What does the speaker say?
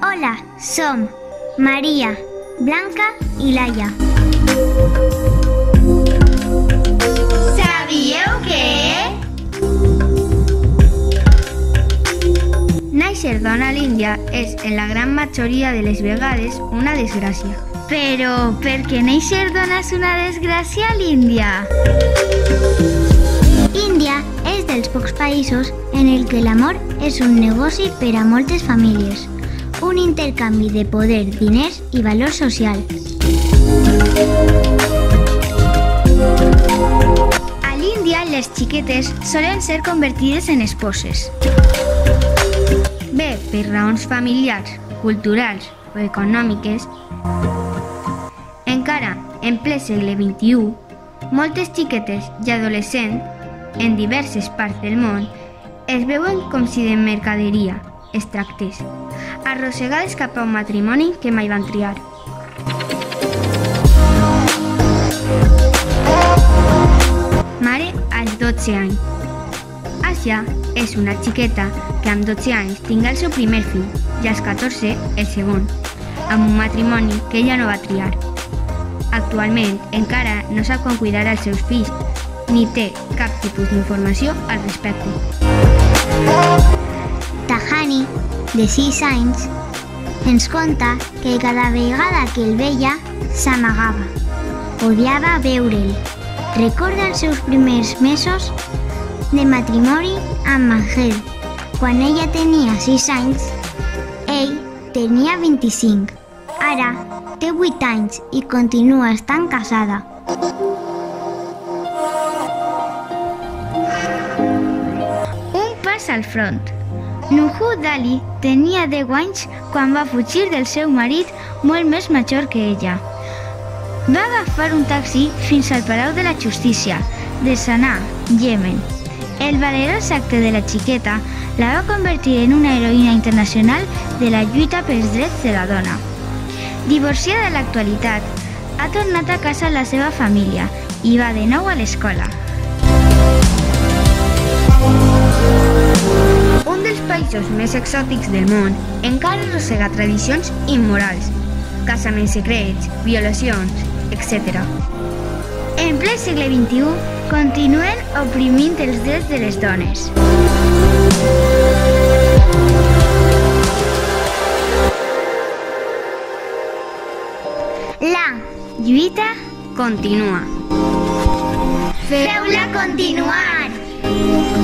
Hola, som Maria, Blanca i Laia. Sabíeu que Néixer dona a l'Índia és, en la gran majoria de les vegades, una desgràcia. Però per què néixer dona és una desgràcia a l'Índia? Índia és dels pocs països en el que l'amor és un negoci per a moltes famílies, un intercanvi de poder, diners i valor social. A l'Índia, les xiquetes solen ser convertides en esposes. Bé per raons familiars, culturals o econòmiques. Encara en ple segle XXI, moltes xiquetes i adolescents en diverses parts del món es veuen com si de mercaderia es tractés, arrossegades cap a un matrimoni que mai van triar. Mare als 12 anys. Àsia és una xiqueta que amb 12 anys tinga el seu primer fill i als 14 el segon, amb un matrimoni que ella no va triar. Actualment encara no sap com cuidar els seus fills, ni té cap tipus d'informació al respecte. Tahani, de 6 anys, ens conta que cada vegada que el veia s'amagava. Odiava veure'l. Recorda els seus primers mesos de matrimoni amb Angel. Quan ella tenia 6 anys, ell tenia 25. Ara té 8 anys i continua estant casada. Un pas al front. Nuhu Dali tenia 10 anys quan va fugir del seu marit molt més major que ella. Va agafar un taxi fins al Palau de la Justícia de Sanà, Iemen. El valerós acte de la xiqueta la va convertir en una heroïna internacional de la lluita pels drets de la dona. Divorciada a l'actualitat, ha tornat a casa amb la seva família i va de nou a l'escola. Un dels països més exòtics del món encara arrossega tradicions immorals, casaments secrets, violacions, etc. En ple segle XXI, continuen oprimint els drets de les dones. La Lluita, Continua. feu-la continuar!